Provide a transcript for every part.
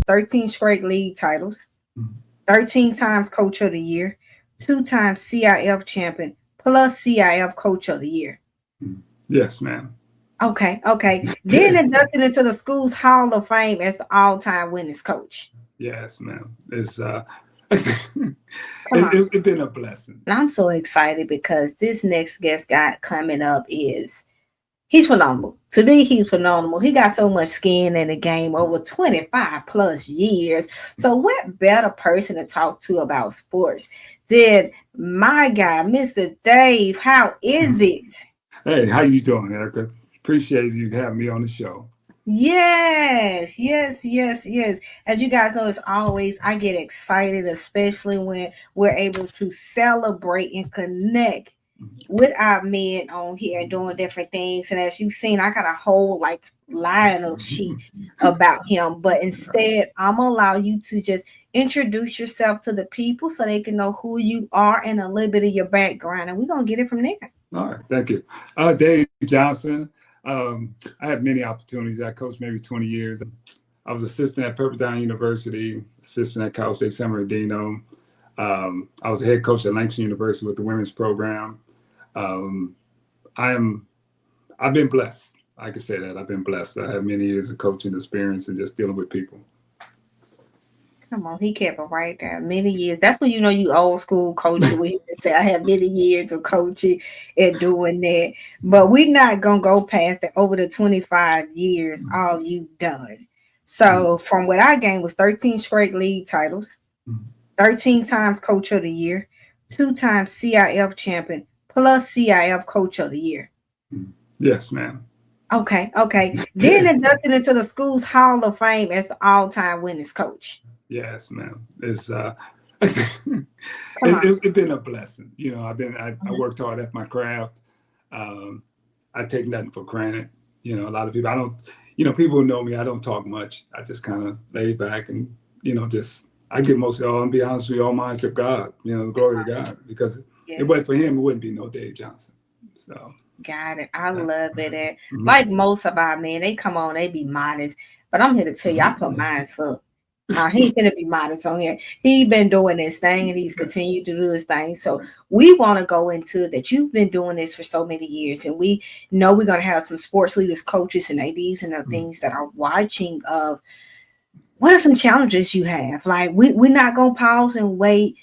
13 straight league titles, Mhm. 13 times Coach of the Year, 2 times CIF champion, plus CIF Coach of the Year. Mhm. Yes, ma'am. Okay. Then inducted into the school's Hall of Fame as the all-time winningest coach. Yes, ma'am. It's Come on. it's been a blessing. And I'm so excited because this next guest guy coming up is he's phenomenal. To me, he's phenomenal. He got so much skin in the game over 25 plus years. So what better person to talk to about sports than my guy, Mr. Dave? How is it? Hey, how you doing, Erica? Appreciate you having me on the show. Yes. As you guys know, as always, I get excited, especially when we're able to celebrate and connect with our men on here and doing different things. And as you've seen, I got a whole like line of sheet about him. But instead, I'm gonna allow you to just introduce yourself to the people so they can know who you are and a little bit of your background. And we're gonna get it from there. All right, thank you. Dave Johnson. I had many opportunities. I coached maybe 20 years. I was assistant at Pepperdine University, assistant at Cal State San Bernardino. I was a head coach at Langston University with the women's program. I've been blessed. I can say that I've been blessed. I have many years of coaching experience and just dealing with people. Come on, he kept it right there. Many years. That's when you know you old school coaching. We say I have many years of coaching and doing that. But we're not gonna go past that over the 25 years, all you've done. So from what I gained was 13 straight league titles, 13 times Coach of the Year, 2 times CIF champion, plus CIF Coach of the Year. Yes, ma'am. Okay. Then inducted into the school's Hall of Fame as the all-time winningest coach. Yes, ma'am. It's Come on. it's been a blessing. You know, I worked hard at my craft. I take nothing for granted. You know, a lot of people, I don't, people who know me, I don't talk much. I just kind of lay back and, I give most of it all, and be honest with you, all mine to God, glory to God, because Yes. it wasn't for him, it wouldn't be no Dave Johnson. So. Got it. I love it. And like most of our men, they come on, they be modest. But I'm here to tell you, I put mine up. He ain't gonna be modest on here. He been doing this thing and he's continued to do this thing. So we want to go into that. You've been doing this for so many years, and we know we're gonna have some sports leaders, coaches, and ADs and other things that are watching of what are some challenges you have. Like we're not gonna pause and wait.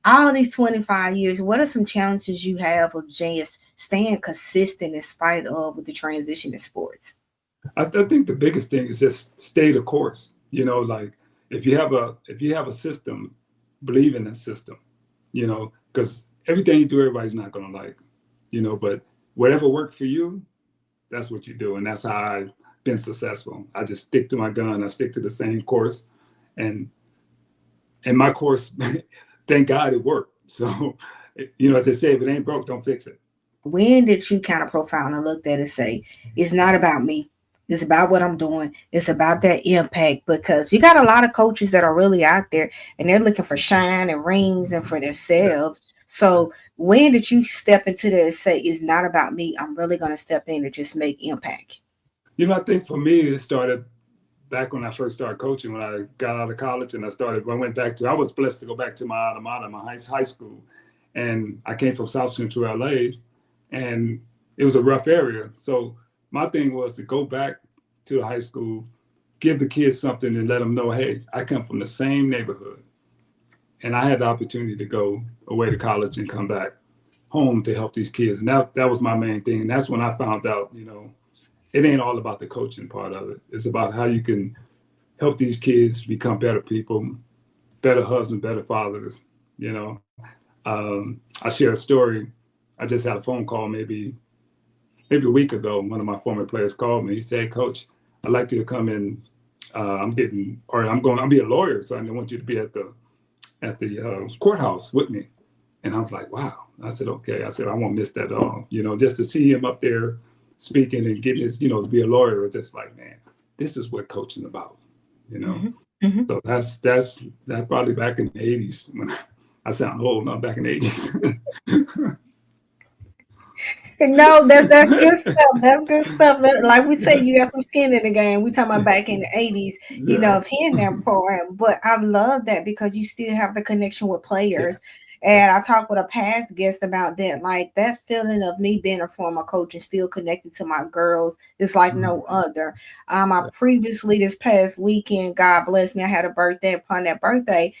All of these 25 years, what are some challenges you have of just staying consistent in spite of with the transition in sports? I think the biggest thing is just stay the course. Like if you have a system, believe in that system. Because everything you do, everybody's not gonna like. But whatever worked for you, that's what you do, and that's how I've been successful. I just stick to my gun. I stick to the same course, and my course. Thank God it worked. So, as they say, if it ain't broke, don't fix it. When did you kind of profile and look at it and say, it's not about me. It's about what I'm doing. It's about that impact, because you got a lot of coaches that are really out there and they're looking for shine and rings and for themselves. Yes. So when did you step into that and say, it's not about me. I'm really going to step in and just make impact? I think for me, it started back when I first started coaching, when I got out of college and I was blessed to go back to my alma mater, my high school. And I came from South Central LA, and it was a rough area. So my thing was to go back to the high school, give the kids something and let them know, hey, I come from the same neighborhood. And I had the opportunity to go away to college and come back home to help these kids. And that was my main thing. And that's when I found out, it ain't all about the coaching part of it. It's about how you can help these kids become better people, better husbands, better fathers. I share a story. I just had a phone call maybe a week ago. One of my former players called me. He said, Coach, I'd like you to come in. I'm be a lawyer, so I want you to be at the courthouse with me. And I was like, wow. I said, okay. I said, I won't miss that at all. just to see him up there speaking and getting his, to be a lawyer, it's just like, man, this is what coaching about, So that's probably back in the 80s when I sound old, not back in the 80s. No, that's good stuff. That's good stuff. Like we say, you got some skin in the game. We talking about back in the 80s, Yeah, if he in that program. But I love that because you still have the connection with yeah, players. And I talked with a past guest about that. Like that feeling of me being a former coach and still connected to my girls is like mhm, no other. I yeah, previously this past weekend, God bless me, I had a birthday. Upon that birthday,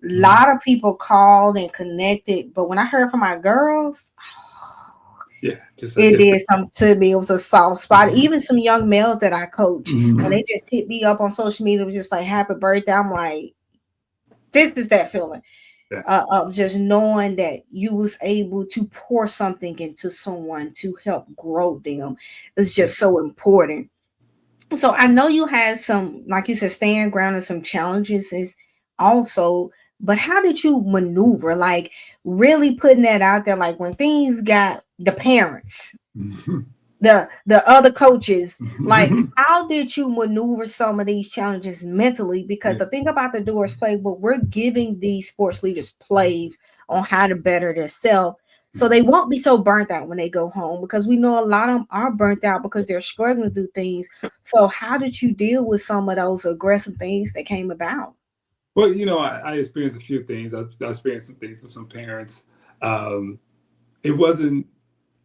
a mhm, lot of people called and connected. But when I heard from my girls, yeah. Just a it different. did something to me. It was a soft spot. Even some young males that I coach, when Mhm, they just hit me up on social media, it was just like happy birthday. I'm like, this is that feeling yeah, of just knowing that you was able to pour something into someone to help grow them. It's yeah. just so important. So I know you had some, like you said, staying grounded, some challenges is also, but how did you maneuver? Like really putting that out there, like when things got the parents, the other coaches, like how did you maneuver some of these challenges mentally? Because Yeah. the thing about the Doers playbook, we're giving these sports leaders plays on how to better themselves so they won't be so burnt out when they go home, because we know a lot of them are burnt out because they're struggling to do things. So how did you deal with some of those aggressive things that came about? Well, I experienced a few things. I experienced some things with some parents. Um, it wasn't.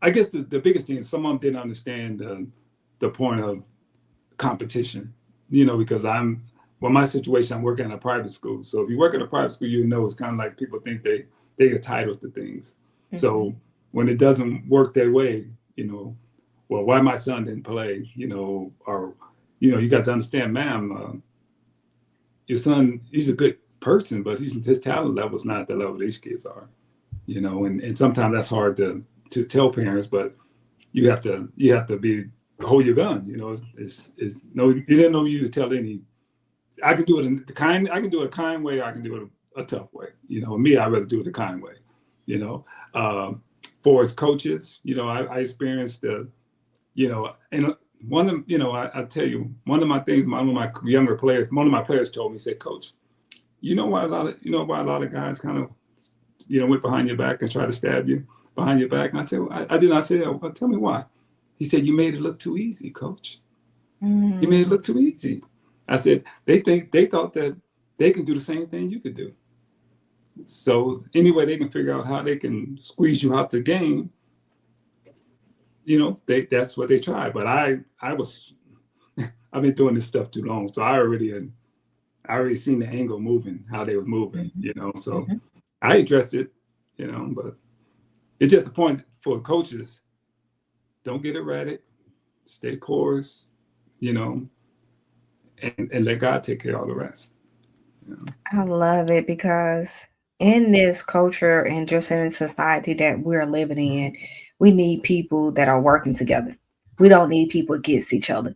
I guess the biggest thing is some of them didn't understand the point of competition. Because my situation, I'm working in a private school. So if you work in a private school, it's kind of like people think they are entitled to things. Mhm. So when it doesn't work their way, well, why my son didn't play, or you got to understand, ma'am, your son, he's a good person, but his talent level is not at the level these kids are. And sometimes that's hard to tell parents, but you have to be hold your gun. It's no, you didn't know you to tell any. I can do it in the kind. I can do it a kind way. Or I can do it a tough way. Me, I'd rather do it the kind way. You know, um, for as coaches, I experienced and one of I tell you, one of my things, one of my younger players, one of my players told me, said, Coach, why a lot of guys kind of went behind your back and tried to stab you behind your back. And I said, I did not say that. Well, tell me why. He said, you made it look too easy, Coach. You made it Mm. look too easy. I said, they thought that they can do the same thing you could do. So anyway, they can figure out how they can squeeze you out the game. That's what they tried. But I've been doing this stuff too long, so I already seen the angle moving, how they were moving. Mhm. So Mhm. I addressed it. But it's just a point for coaches. Don't get erratic. Stay porous. You know, and let God take care of all the rest. You know? I love it because in this culture and just in the society that we're living in, we need people that are working together. We don't need people against each other.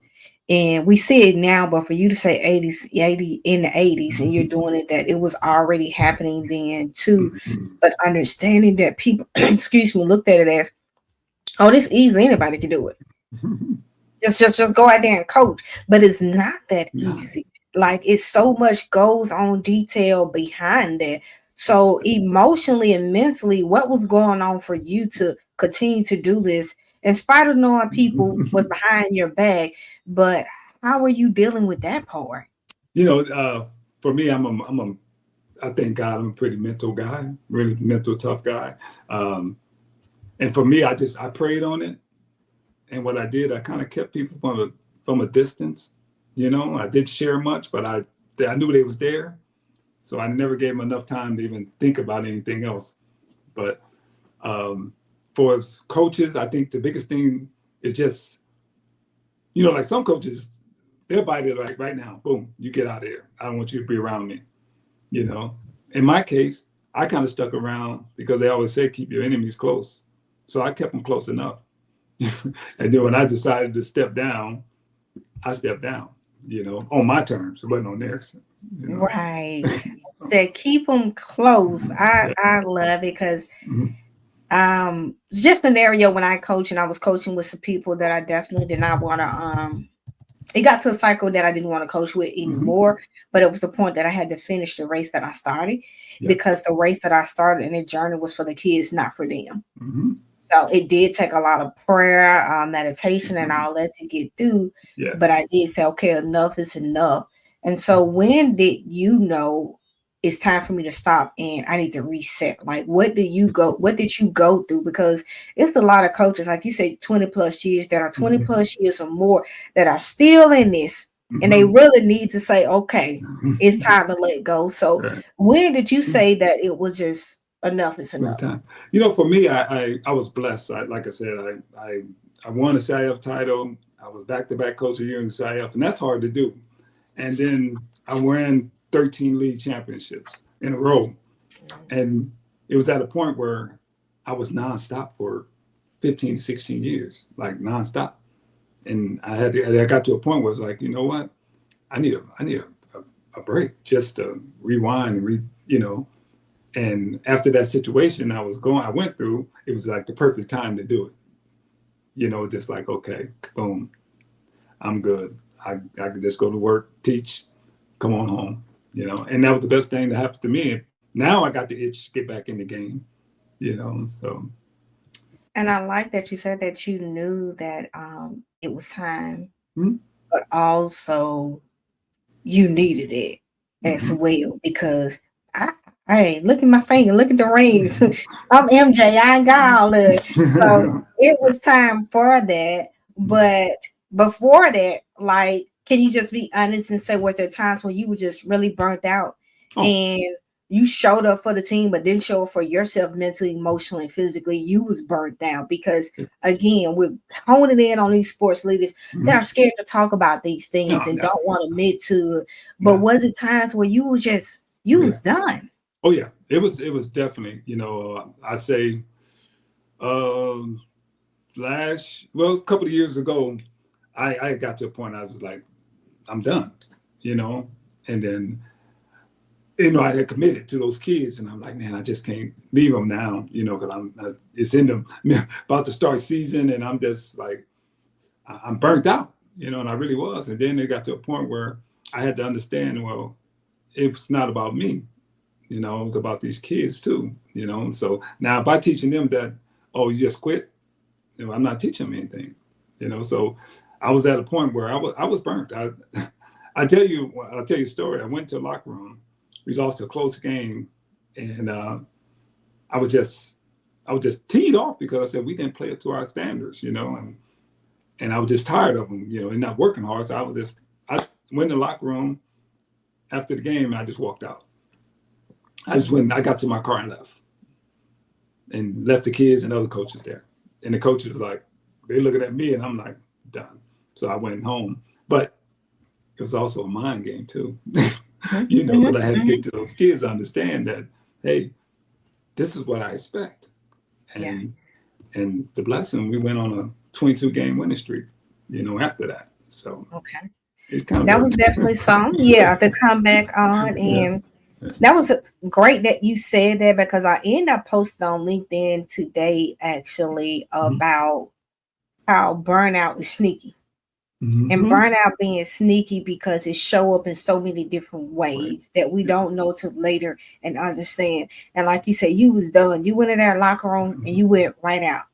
And we see it now, but for you to say 80s, 80 in the 80s, and you're doing it, that it was already happening then too. But understanding that people, excuse me, looked at it as, oh, this easy, anybody can do it. Just go out there and coach. But it's not that Nah, easy. Like it's so much goes on detail behind that. yes. So emotionally and mentally, what was going on for you to continue to do this in spite of knowing people was behind your back? But how are you dealing with that part? For me, I thank God I'm a pretty mental guy, really mental tough guy. Um, and for me, I prayed on it, and what I did, I kind of kept people from a distance. I did share much, but I knew they was there, so I never gave them enough time to even think about anything else. But for coaches, I think the biggest thing is just like some coaches, they'll bite it like right now, boom, you get out of here. I don't want you to be around me. You know, in my case, I kind of stuck around because they always say keep your enemies close. So I kept them close enough. And then when I decided to step down, I stepped down, on my terms. It wasn't on theirs, you know. Right. That keep them close. I Yeah. I love it because Mhm. just an area when I coach and I was coaching with some people that I definitely did not want to it got to a cycle that I didn't want to coach with Mhm. anymore, but it was the point that I had to finish the race that I started Yeah. because the race that I started and the journey was for the kids, not for them. Mhm. So it did take a lot of prayer, meditation, and all that to get through. But Yes. I did say, okay, enough is enough. And so when did you know it's time for me to stop and I need to reset? Like, what did you go through? Because it's a lot of coaches, like you said, 20 plus years that are 20 plus years or more that are still in this. And they really need to say, okay, it's time to let go. So Right. when did you say that it was just enough is It was enough? time. You know, for me, I was blessed. Like I said, I won a CIF title. I was back-to-back coach of the year in the CIF, and that's hard to do. And then I won 13 league championships in a row. And it was at a point where I was nonstop for 15, 16 years, like nonstop. And I got to a point where it's like, you know what? I need a break just to rewind and and after that situation I went through, it was like the perfect time to do it. Just like, okay, boom, I'm good. I could just go to work, teach, come on home, and that was the best thing that happened to me. Now I got the itch to get back in the game, so. And I like that you said that you knew that it was time, Mm-hmm. but also you needed it as well, because hey, look at my finger, look at the rings. I'm MJ, I ain't got all of it. So it was time for that. But before that, like, can you just be honest and say, were there times when you were just really burnt out and you showed up for the team, but didn't show up for yourself mentally, emotionally, and physically? You was burnt out because, again, we're honing in on these sports leaders that are scared to talk about these things and don't want to admit to it. But was it times where you was just, was done? Oh yeah, it was definitely, I say a couple of years ago, I got to a point I was like, I'm done, and then, I had committed to those kids, and I'm like, man, I just can't leave them now, because it's in them about to start season, and I'm just like, I'm burnt out, and I really was. And then it got to a point where I had to understand, well, it's not about me, it's about these kids too, So now if I'm teaching them that, oh, you just quit, I'm not teaching them anything, So I was at a point where I was burnt. I'll tell you a story. I went to the locker room. We lost a close game, and I was just teed off because I said we didn't play up to our standards, and I was just tired of them, and not working hard. So I went in the locker room after the game, and I just walked out. I got to my car and left the kids and other coaches there. And the coaches was like, they looking at me, and I'm like, done. So I went home, but it was also a mind game too. Because I had to get to those kids to understand that, hey, this is what I expect. And the blessing, we went on a 22 game winning streak, after that. So it's kind of that was definitely something, to come back on. And that was great that you said that, because I ended up posting on LinkedIn today actually about how burnout is sneaky. And burnout being sneaky because it show up in so many different ways that we don't know till later and understand. And like you said, you was done. You went in that locker room and you went right out.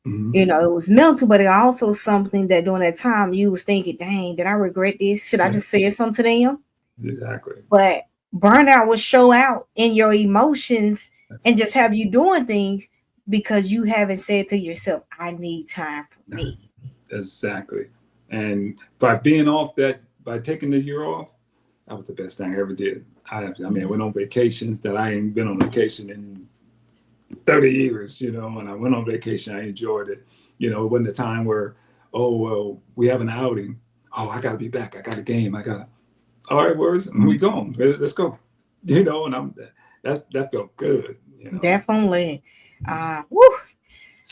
It was mental, but it also something that during that time you was thinking, dang, did I regret this? Should I just say something to them? Exactly. But burnout will show out in your emotions and just have you doing things because you haven't said to yourself, I need time for me. Exactly. And by taking the year off, that was the best thing I ever did. I went on vacations that I ain't been on vacation in 30 years, and I went on vacation. I enjoyed it. It wasn't a time where, oh, well, we have an outing. Oh, I got to be back. I got a game. All right, where's we going? Let's go. And that felt good. Definitely.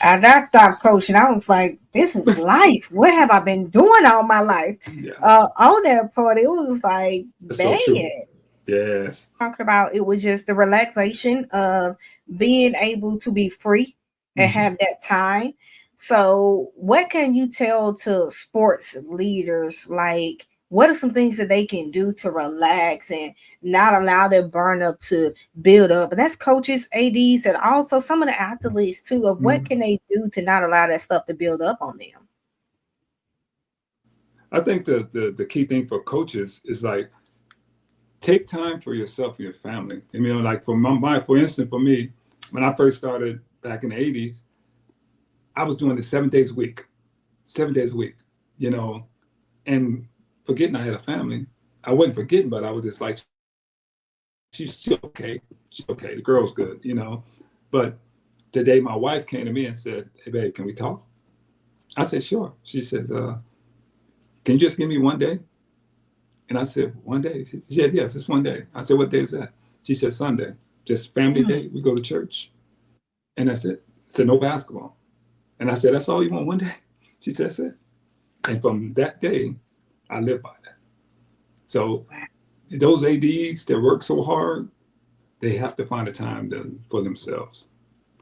I stopped coaching. I was like, this is life. What have I been doing all my life? On that part, it was like, dang it. Yes. Talking about it was just the relaxation of being able to be free and have that time. So what can you tell to sports leaders, like what are some things that they can do to relax and not allow their burnout to build up? And that's coaches, ADs, and also some of the athletes too, of what can they do to not allow that stuff to build up on them? I think the key thing for coaches is like, take time for yourself and your family. I mean, like for instance, for me, when I first started back in the 80s, I was doing this 7 days a week, you know, and forgetting I had a family. I wasn't forgetting, but I was just like, she's still okay. She's okay. The girl's good, you know. But today my wife came to me and said, hey, babe, can we talk? I said, sure. She said, can you just give me one day? And I said, one day? She said, yes, it's one day. I said, what day is that? She said, Sunday, just family day. We go to church. And that's it. I said, no basketball. And I said, that's all you want, one day? She said, that's it. And from that day, I live by that. So those ADs that work so hard, they have to find a time for themselves.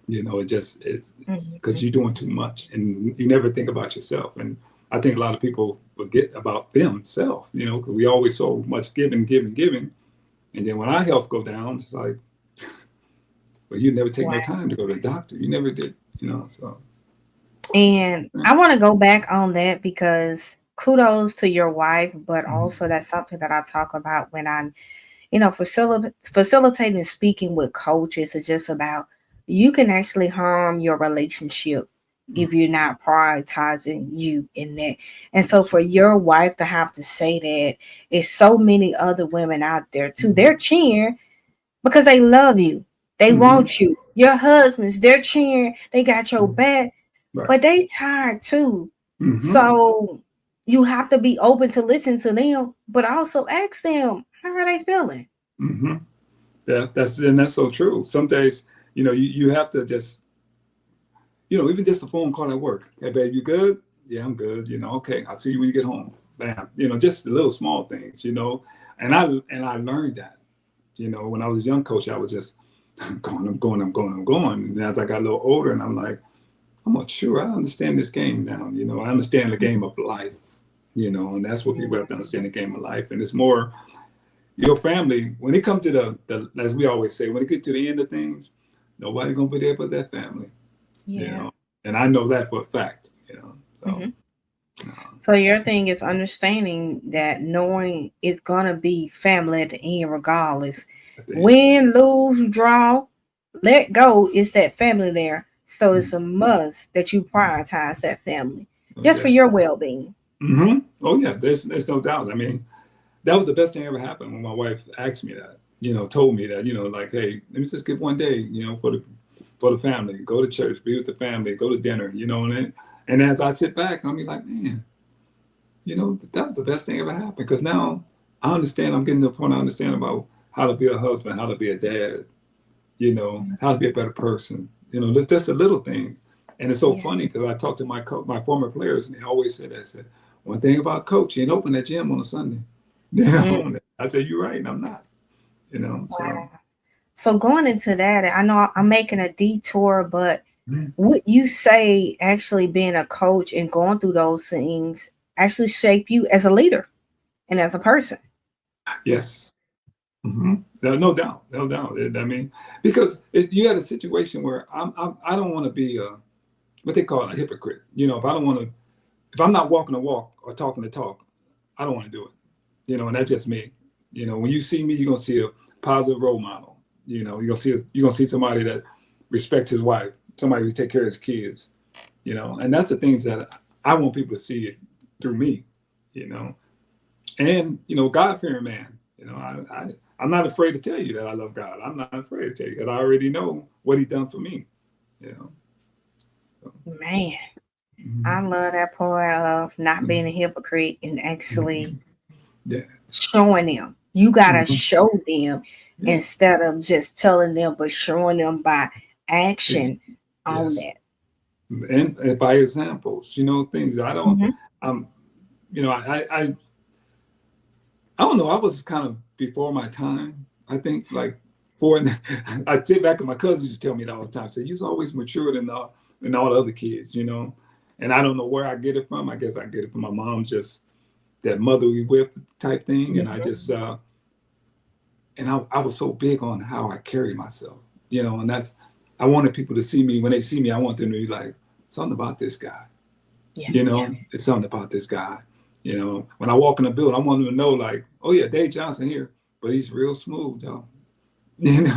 You know, it's because you're doing too much and you never think about yourself. And I think a lot of people forget about themselves, you know, because we always so much giving. And then when our health go down, it's like, well, you never take no time to go to the doctor. You never did, you know, so. And I want to go back on that because kudos to your wife, but also that's something that I talk about when I'm, you know, facilitating and speaking with coaches. It's just about, you can actually harm your relationship if you're not prioritizing you in that. And so for your wife to have to say that, it's so many other women out there too. They're cheering because they love you. They want you. Your husbands, they're cheering. They got your back, but they tired too. So you have to be open to listen to them, but also ask them, how are they feeling? Yeah, that's so true. Some days, you know, you have to just, you know, even just a phone call at work. Hey, babe, you good? Yeah, I'm good. You know, okay, I'll see you when you get home. Bam. You know, just the little small things, you know. And I learned that, you know, when I was a young coach, I was just, I'm going. And as I got a little older, and I'm like, I'm not sure. I understand this game now. You know, I understand the game of life, you know, and that's what people have to understand, the game of life. And it's more your family. When it comes to the as we always say, when it gets to the end of things, nobody going to be there but that family. You know, and I know that for a fact, you know. So, so your thing is understanding that, knowing it's gonna be family at the end, regardless. Win, lose, draw, let go. It's that family there. So it's a must that you prioritize that family just for your well-being. Oh yeah, there's no doubt. I mean, that was the best thing ever happened when my wife asked me that. You know, told me that. You know, like, hey, let me just get one day. You know, for the family, go to church, be with the family, go to dinner, you know, and as I sit back, I'll be like, man, you know, that was the best thing ever happened, because now I understand, I'm getting to the point I understand about how to be a husband, how to be a dad, you know, how to be a better person, you know, that's a little thing. And it's so funny because I talked to my former players, and they always said that, said, one thing about coach, you ain't open that gym on a Sunday. You know, I said, you're right, and I'm not, you know, So going into that, I know I'm making a detour, but would you say actually being a coach and going through those things actually shape you as a leader and as a person? Yes. No doubt. I mean, because you had a situation where I don't want to be what they call a hypocrite. You know, if I'm not walking the walk or talking the talk, I don't want to do it. You know, and that's just me. You know, when you see me, you're gonna see a positive role model. You know, you're gonna see somebody that respects his wife, somebody who take care of his kids. You know, and that's the things that I want people to see it through me. You know, and you know, God-fearing man. You know, I'm not afraid to tell you that I love God. I'm not afraid to tell you that I already know what He's done for me. You know, so. Man, I love that part of not being a hypocrite and actually showing them. You gotta show them instead of just telling them, but showing them by action on that. And by examples, you know, things I don't. You know, I don't know. I was kind of before my time. I think like I sit back and my cousins used to tell me that all the time. Say, you're always mature than all the other kids, you know. And I don't know where I get it from. I guess I get it from my mom, just that motherly whip type thing. And I Mhm. just, I was so big on how I carried myself, and I wanted people to see me. When they see me, I want them to be like, something about this guy, Yeah, yeah. it's something about this guy. When I walk in the building, I want them to know like, oh yeah, Dave Johnson here, but he's real smooth though. He ain't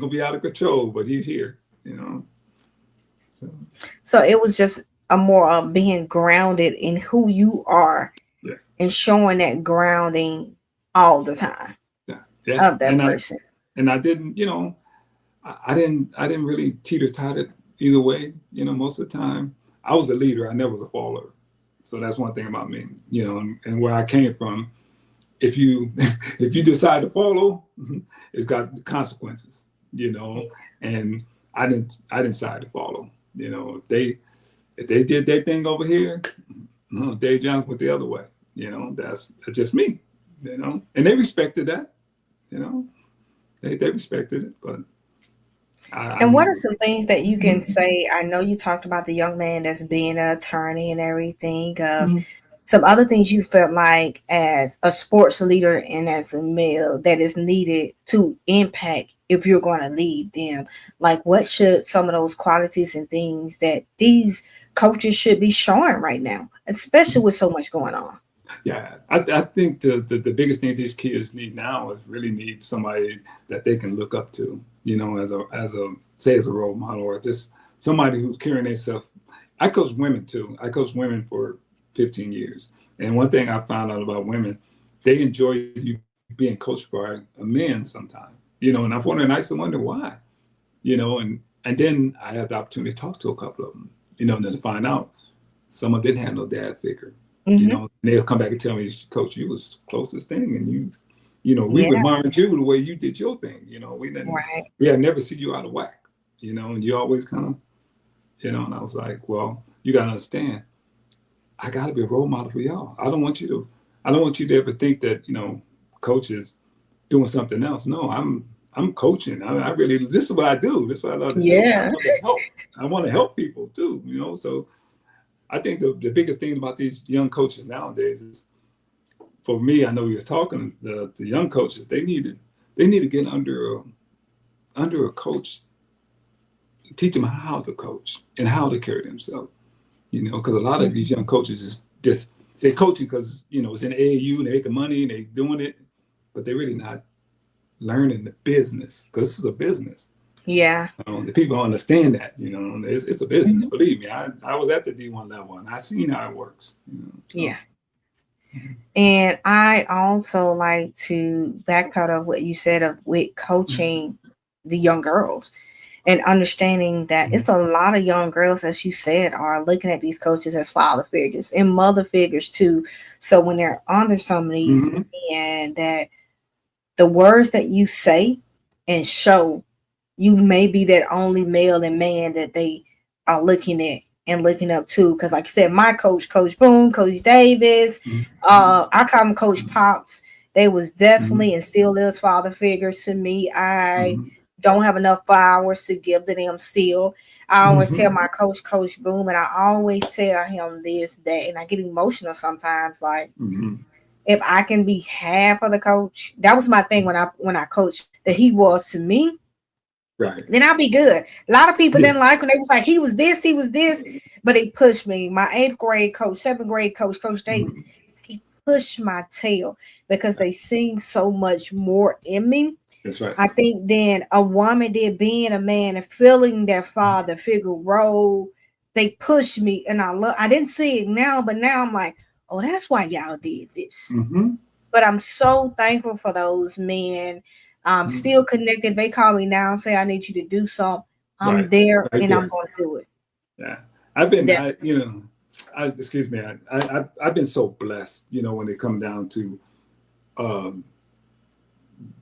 gonna be out of control, but he's here, So, So it was just a more being grounded in who you are yeah, and showing that grounding all the time yeah, yeah. of that person. And I didn't, I didn't really teeter-totter either way. Most of the time I was a leader. I never was a follower. So that's one thing about me, and where I came from. If you if you decide to follow, it's got consequences, and I didn't decide to follow. If they did their thing over here, Dave Johnson went the other way. That's just me, and they respected that. They respected it, but And what are some things that you can say? I know you talked about the young man that's being an attorney and everything. Some other things you felt like as a sports leader and as a male that is needed to impact if you're going to lead them. Like, what should some of those qualities and things that these coaches should be showing right now, especially with so much going on? Yeah, I think the biggest thing these kids need now is really need somebody that they can look up to, as a role model, or just somebody who's carrying themselves. I coach women too. I coached women for 15 years. And one thing I found out about women, they enjoy you being coached by a man sometimes, and I used to wonder why, and then I had the opportunity to talk to a couple of them, and then to find out someone didn't have no dad figure. Mm-hmm. They'll come back and tell me, Coach, you was the closest thing, and we Yeah, admired you the way you did your thing. right. We had never seen you out of whack, and you always kind of, and I was like, well, you got to understand, I got to be a role model for y'all. I don't want you to ever think that, coach is doing something else. No, I'm coaching. I really, this is what I do. This is what I love to do. I Yeah. want to help. I want to help people too, so I think the biggest thing about these young coaches nowadays is, for me, I know he was talking, the young coaches, they need to get under a coach, teach them how to coach and how to carry themselves, because a lot of these young coaches is just, they're coaching because, it's in AAU and they're making money and they're doing it, but they're really not learning the business, because this is a business. Yeah. The people understand that, it's a business. Mhm. Believe me, I was at the D1 level and I seen how it works. So. Yeah. And I also like to backpedal of what you said of with coaching the young girls and understanding that it's a lot of young girls, as you said, are looking at these coaches as father figures and mother figures too. So when they're under some of these men, that the words that you say and show, you may be that only male and man that they are looking at and looking up to. Because like I said, my coach, Coach Boone, Coach Davis, I call them Coach Pops. They was definitely and still is father figures to me. I don't have enough flowers to give to them still. I always tell my coach, Coach Boone, and I always tell him this, that, and I get emotional sometimes. Like, if I can be half of the coach, that was my thing when I coached, that he was to me. Right. Then I'll be good. A lot of people didn't like when they was like, he was this, but they pushed me. My 8th grade coach, 7th grade coach, Coach Davis, he pushed my tail because they seen so much more in me. That's right. I think then a woman did, being a man and feeling their father figure role, they pushed me, and I didn't see it now, but now I'm like, oh, that's why y'all did this. But I'm so thankful for those men. I'm still connected. They call me now and say, I need you to do something. I'm there and I'm going to do it. Yeah. I've been, excuse me, I've been so blessed, when it come down to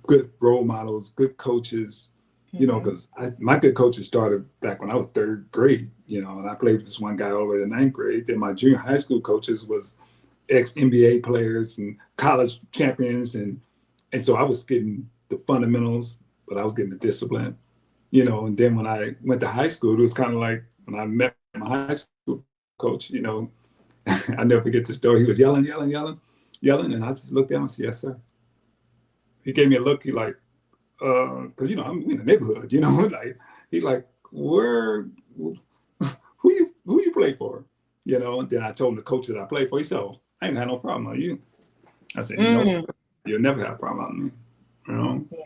good role models, good coaches, because my good coaches started back when I was 3rd grade, and I played with this one guy all the way to 9th grade. Then my junior high school coaches was ex-NBA players and college champions. And so I was getting the fundamentals, but I was getting the discipline, and then when I went to high school, it was kind of like when I met my high school coach, I never forget the story. He was yelling. yelling, and I just looked at him and said, "Yes, sir." He gave me a look. He like, because I'm in the neighborhood, like he like, where, who you play for, And then I told him the coach that I play for. He said, "Oh, I ain't had no problem on you." I said, "No, sir, you'll never have a problem on me,"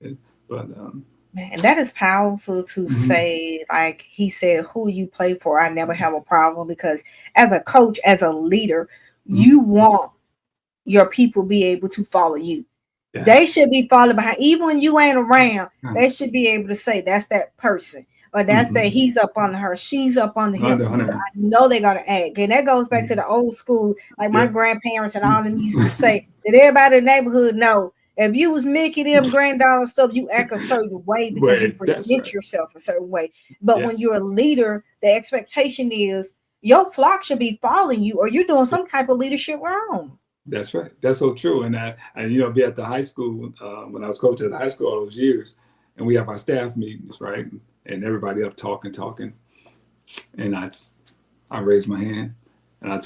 Yeah. But man, that is powerful to say. Like he said, "Who you play for, I never have a problem," because as a coach, as a leader, you want your people be able to follow you. Yes. They should be following behind, even when you ain't around. They should be able to say, "That's that person," or "That's that he's up on her, she's up on him." I know they gotta act, and that goes back to the old school. Like my grandparents and all of them used to say that everybody in the neighborhood know. If you was Mickey, them granddaughter stuff, you act a certain way because you present yourself a certain way. But when you're a leader, the expectation is your flock should be following you, or you're doing some type of leadership wrong. That's right. That's so true. And be at the high school when I was coaching at the high school all those years, and we have our staff meetings, right? And everybody up talking, and I raised my hand, and I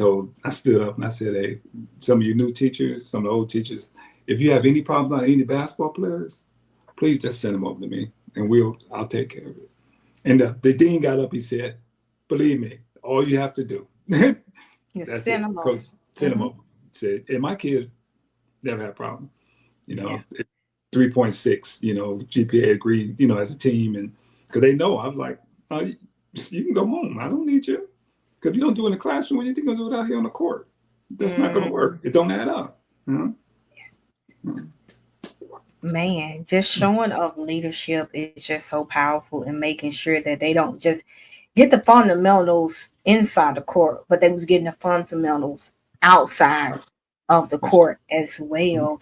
stood up and I said, "Hey, some of you new teachers, some of the old teachers, if you have any problems on any basketball players, please just send them over to me, and I'll take care of it." And the dean got up. He said, "Believe me, all you have to do, send them over. Send them over." Said, and my kids never had a problem, 3.6, GPA agreed, as a team, and because they know I'm like, you can go home. I don't need you, because if you don't do it in the classroom, what do you think you're gonna do it out here on the court? That's not gonna work. It don't add up. Man, just showing of leadership is just so powerful, and making sure that they don't just get the fundamentals inside the court, but they was getting the fundamentals outside of the court as well.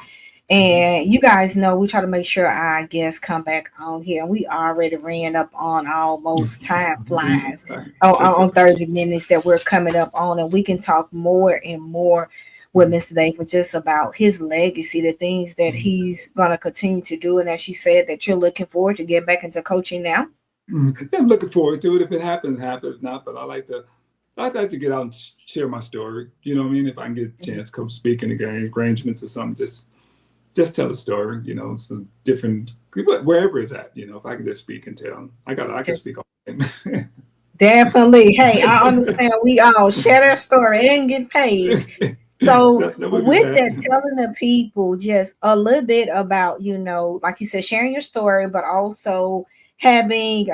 And you guys know we try to make sure our guests come back on here, and we already ran up on almost time flies on 30 minutes that we're coming up on, and we can talk more and more with Mr. David just about his legacy, the things that he's going to continue to do. And as you said, that you're looking forward to get back into coaching now. I'm looking forward to it. If it happens, happens. Not, but I'd like to get out and share my story. You know what I mean? If I can get a chance to come speak in the arrangements or something, just tell a story, some different, wherever it's at, if I can just speak and tell, I can speak all the Definitely. Hey, I understand we all share their story and get paid. So with that, telling the people just a little bit about, like you said, sharing your story, but also having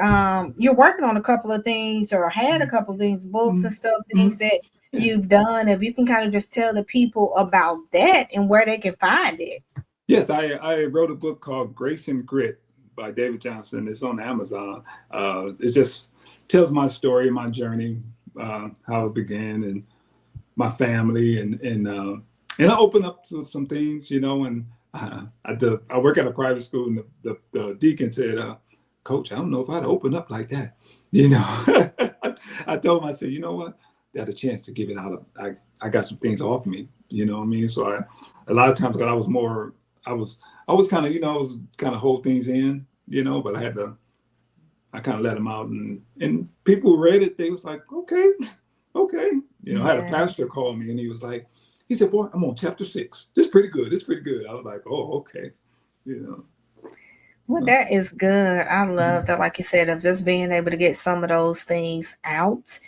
you're working on a couple of things, or had a couple of things, books and stuff, things that you've done. If you can kind of just tell the people about that and where they can find it. Yes, I wrote a book called Grace and Grit by David Johnson. It's on Amazon. It just tells my story, my journey, how it began, and my family, and I open up to some things, and I work at a private school, and the deacon said, "Coach, I don't know if I'd open up like that." I told him, I said, "You know what? They had a chance to give it out. I got some things off me, you know what I mean?" So a lot of times, I was kind of, I was kind of hold things in, but I kind of let them out, and people read it. They was like, okay. I had a pastor call me, and he said, "Boy, I'm on chapter 6. This is pretty good. I was like, "Oh, okay." Well, that is good. I love that, like you said, of just being able to get some of those things out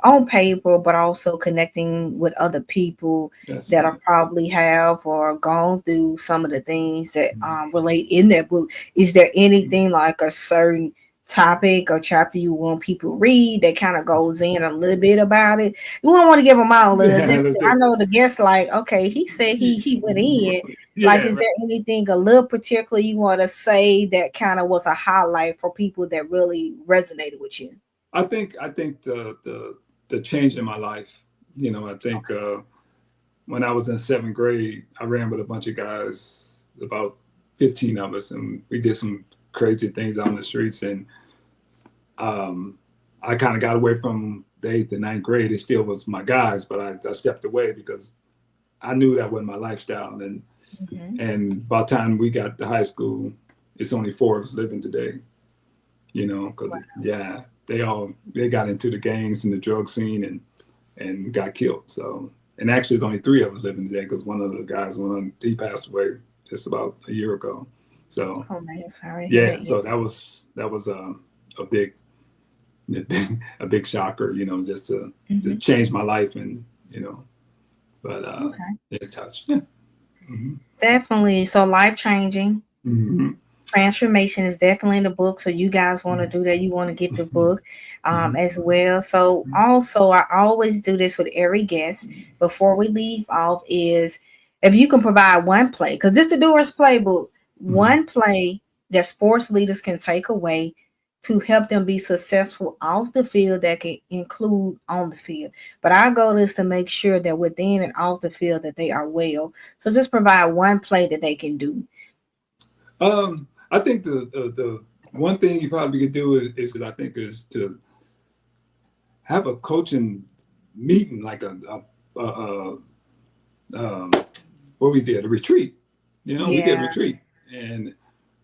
on paper, but also connecting with other people that are probably have or gone through some of the things that relate in that book. Is there anything like a certain topic or chapter you want people to read that kind of goes in a little bit about it? You don't want to give them all I know the guest okay, he said he went in. Is there anything a little particular you want to say that kind of was a highlight for people that really resonated with you? I think the change in my life, I think when I was in 7th grade, I ran with a bunch of guys, about 15 of us, and we did some crazy things out in the streets. And I kind of got away from the 8th and 9th grade. It still was my guys, but I stepped away because I knew that wasn't my lifestyle. And by the time we got to high school, it's only 4 of us living today, because they got into the gangs and the drug scene and got killed. So and actually, there's only 3 of us living today because one of the guys, he passed away just about a year ago. So, oh man, sorry. yeah, so that was a big shocker, just to change my life, and but it's touched. Yeah. Definitely. So life changing. Transformation is definitely in the book. So you guys want to do that. You want to get the book as well. So also, I always do this with every guest before we leave off is if you can provide one play, because this is the Doer's Playbook, one play that sports leaders can take away to help them be successful off the field that can include on the field. But our goal is to make sure that within and off the field that they are well. So just provide one play that they can do. I think the one thing you probably could do is to have a coaching meeting, like what we did, a retreat. We did a retreat, and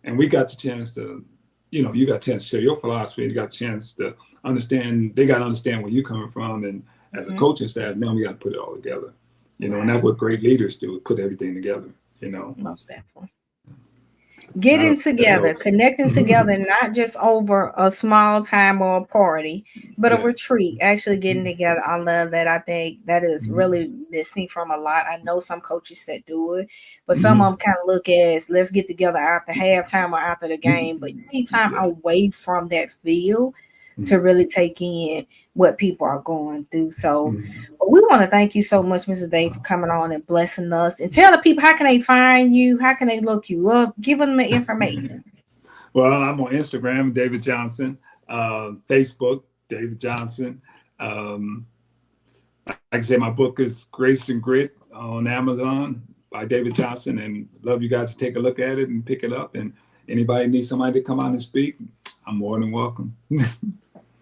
we got the chance to, you got a chance to share your philosophy, and you got a chance to understand. They got to understand where you're coming from, and as a coaching staff, now we got to put it all together. And that's what great leaders do: put everything together. Most definitely. Getting together, connecting together, not just over a small time or a party, but a retreat, actually getting together. I love that. I think that is really missing from a lot. I know some coaches that do it, but some of them kind of look as let's get together after halftime or after the game, but you need time away from that field to really take in what people are going through. So we want to thank you so much, Mr. Dave, for coming on and blessing us. And tell the people, how can they find you? How can they look you up? Give them the information. Well, I'm on Instagram, David Johnson, Facebook, David Johnson. Like I say, my book is Grace and Grit on Amazon by David Johnson, and love you guys to take a look at it and pick it up. And anybody needs somebody to come out and speak, I'm more than welcome.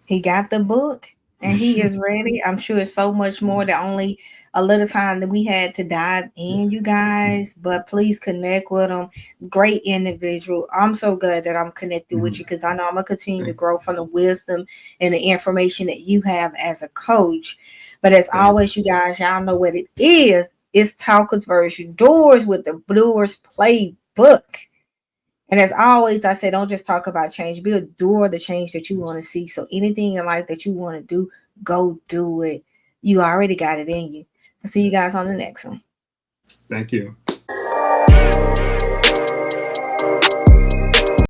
He got the book and he is ready. I'm sure it's so much more that only a little time that we had to dive in, you guys, but please connect with him. Great individual. I'm so glad that I'm connected with you because I know I'm going to continue to grow from the wisdom and the information that you have as a coach. But as always, you guys, y'all know what it is. It's Talkers version Doers with the Doers Playbook. And as always, I say, don't just talk about change. Be a doer the change that you want to see. So anything in life that you want to do, go do it. You already got it in you. I'll see you guys on the next one. Thank you.